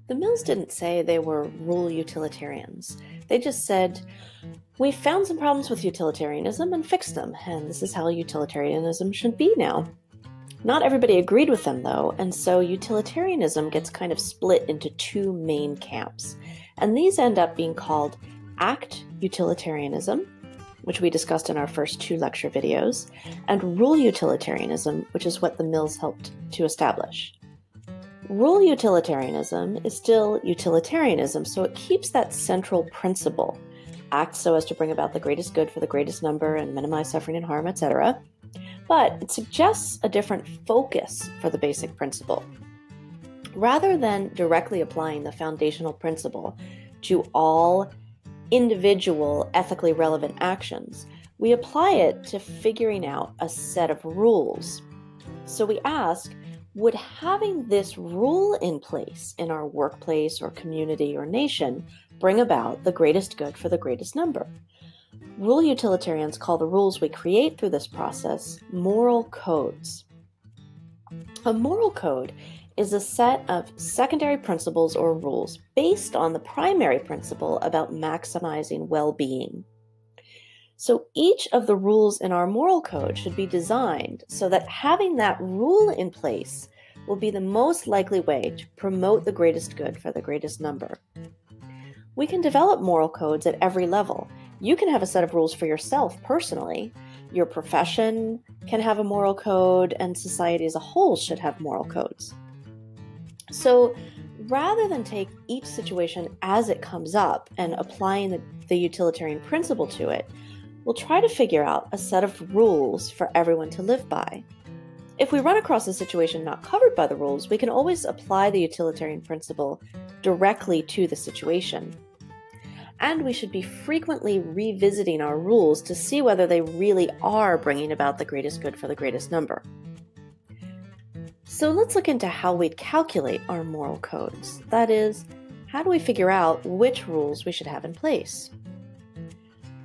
The Mills didn't say they were rule utilitarians. They just said, we found some problems with utilitarianism and fixed them, and this is how utilitarianism should be now. Not everybody agreed with them, though, and so utilitarianism gets kind of split into two main camps. And these end up being called act utilitarianism, which we discussed in our first two lecture videos, and rule utilitarianism, which is what the Mills helped to establish. Rule utilitarianism is still utilitarianism, so it keeps that central principle, act so as to bring about the greatest good for the greatest number and minimize suffering and harm, etc., but it suggests a different focus for the basic principle. Rather than directly applying the foundational principle to all individual ethically relevant actions, we apply it to figuring out a set of rules. So we ask, would having this rule in place in our workplace or community or nation bring about the greatest good for the greatest number? Rule utilitarians call the rules we create through this process moral codes. A moral code is a set of secondary principles or rules based on the primary principle about maximizing well-being. So each of the rules in our moral code should be designed so that having that rule in place will be the most likely way to promote the greatest good for the greatest number. We can develop moral codes at every level. You can have a set of rules for yourself personally. Your profession can have a moral code, and society as a whole should have moral codes. So rather than take each situation as it comes up and applying the utilitarian principle to it, we'll try to figure out a set of rules for everyone to live by. If we run across a situation not covered by the rules, we can always apply the utilitarian principle directly to the situation. And we should be frequently revisiting our rules to see whether they really are bringing about the greatest good for the greatest number. So let's look into how we'd calculate our moral codes. That is, how do we figure out which rules we should have in place?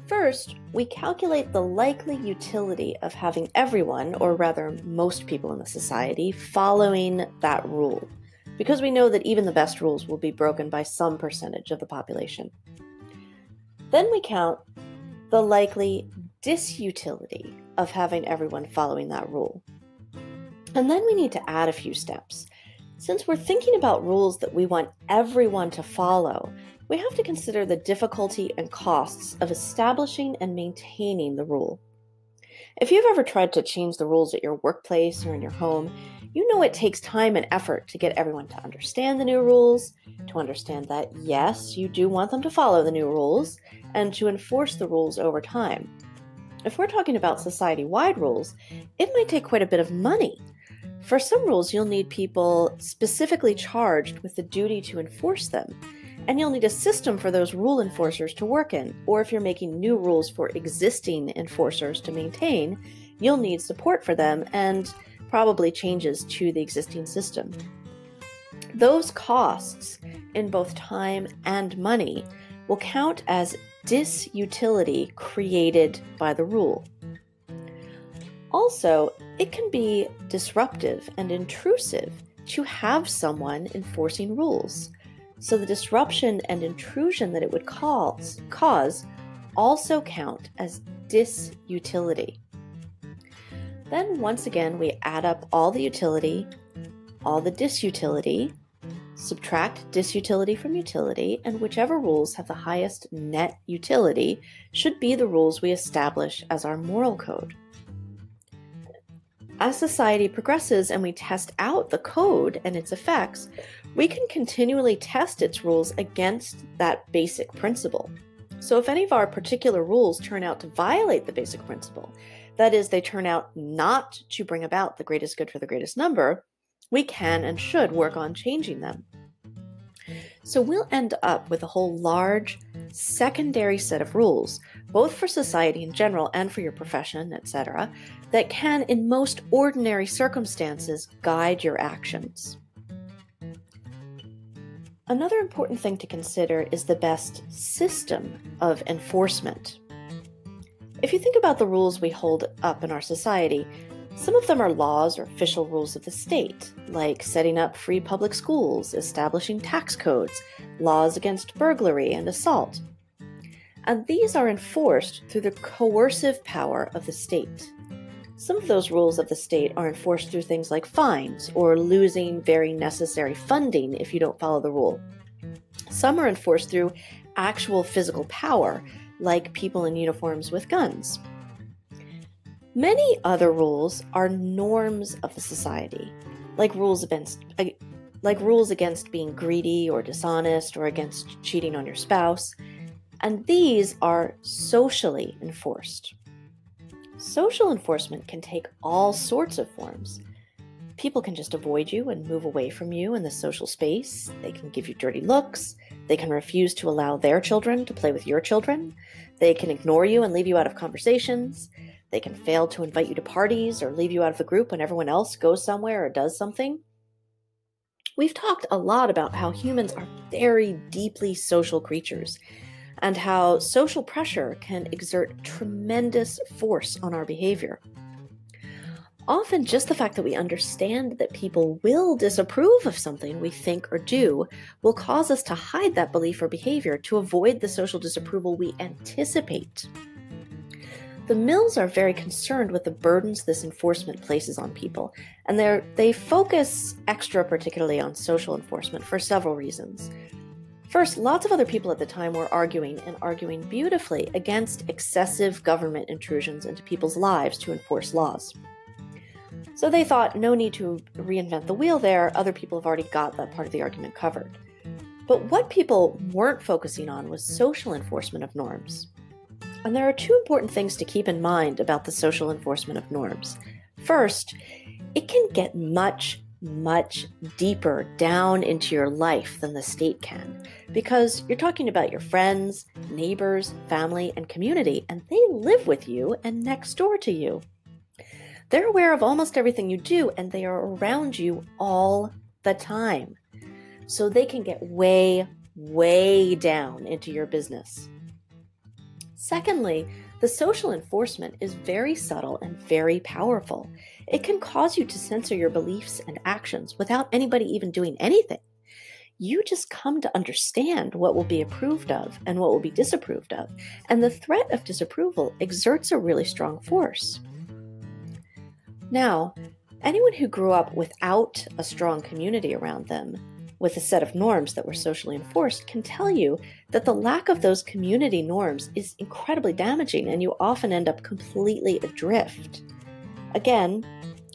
First, we calculate the likely utility of having everyone, or rather most people in the society, following that rule, because we know that even the best rules will be broken by some percentage of the population. Then we count the likely disutility of having everyone following that rule. And then we need to add a few steps. Since we're thinking about rules that we want everyone to follow, we have to consider the difficulty and costs of establishing and maintaining the rule. If you've ever tried to change the rules at your workplace or in your home, you know it takes time and effort to get everyone to understand the new rules, to understand that, yes, you do want them to follow the new rules, and to enforce the rules over time. If we're talking about society-wide rules, it might take quite a bit of money. For some rules, you'll need people specifically charged with the duty to enforce them, and you'll need a system for those rule enforcers to work in, or if you're making new rules for existing enforcers to maintain, you'll need support for them and probably changes to the existing system. Those costs, in both time and money, will count as disutility created by the rule. Also, it can be disruptive and intrusive to have someone enforcing rules. So the disruption and intrusion that it would cause also count as disutility. Then once again, we add up all the utility, all the disutility, subtract disutility from utility, and whichever rules have the highest net utility should be the rules we establish as our moral code. As society progresses and we test out the code and its effects, we can continually test its rules against that basic principle. So if any of our particular rules turn out to violate the basic principle, that is, they turn out not to bring about the greatest good for the greatest number, we can and should work on changing them. So we'll end up with a whole large secondary set of rules, both for society in general and for your profession, etc., that can, in most ordinary circumstances, guide your actions. Another important thing to consider is the best system of enforcement. If you think about the rules we hold up in our society, Some of them are laws or official rules of the state, like setting up free public schools, establishing tax codes, laws against burglary and assault. And these are enforced through the coercive power of the state. Some of those rules of the state are enforced through things like fines or losing very necessary funding if you don't follow the rule. Some are enforced through actual physical power, like people in uniforms with guns. Many other rules are norms of the society, like rules against being greedy or dishonest or against cheating on your spouse, and these are socially enforced. Social enforcement can take all sorts of forms. People can just avoid you and move away from you in the social space. They can give you dirty looks. They can refuse to allow their children to play with your children. They can ignore you and leave you out of conversations. They can fail to invite you to parties or leave you out of the group when everyone else goes somewhere or does something. We've talked a lot about how humans are very deeply social creatures and how social pressure can exert tremendous force on our behavior. Often just the fact that we understand that people will disapprove of something we think or do will cause us to hide that belief or behavior to avoid the social disapproval we anticipate. The Mills are very concerned with the burdens this enforcement places on people, and they focus extra particularly on social enforcement for several reasons. First, lots of other people at the time were arguing beautifully against excessive government intrusions into people's lives to enforce laws. So they thought no need to reinvent the wheel there, other people have already got that part of the argument covered. But what people weren't focusing on was social enforcement of norms. And there are two important things to keep in mind about the social enforcement of norms. First, it can get much deeper down into your life than the state can, because you're talking about your friends, neighbors, family, and community, and they live with you and next door to you. They're aware of almost everything you do, and they are around you all the time. So they can get way down into your business. Secondly, the social enforcement is very subtle and very powerful. It can cause you to censor your beliefs and actions without anybody even doing anything. You just come to understand what will be approved of and what will be disapproved of, and the threat of disapproval exerts a really strong force. Now, anyone who grew up without a strong community around them, with a set of norms that were socially enforced, can tell you that the lack of those community norms is incredibly damaging, and you often end up completely adrift. Again,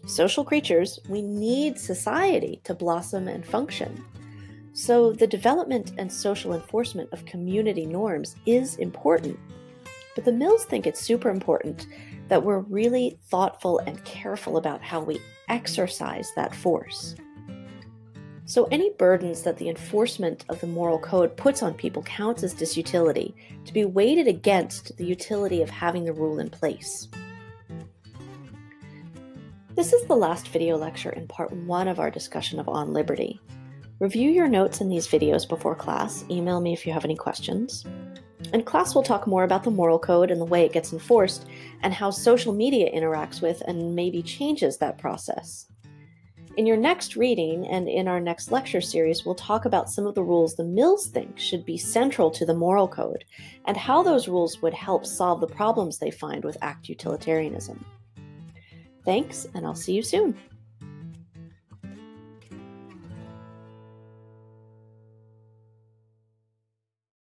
social creatures, we need society to blossom and function. So the development and social enforcement of community norms is important. But the Mills think it's super important that we're really thoughtful and careful about how we exercise that force. So any burdens that the enforcement of the moral code puts on people counts as disutility, to be weighted against the utility of having the rule in place. This is the last video lecture in part 1 of our discussion of On Liberty. Review your notes in these videos before class. Email me if you have any questions. In class, we'll talk more about the moral code and the way it gets enforced, and how social media interacts with and maybe changes that process. In your next reading and in our next lecture series, we'll talk about some of the rules the Mills think should be central to the moral code, and how those rules would help solve the problems they find with ACT utilitarianism. Thanks, and I'll see you soon.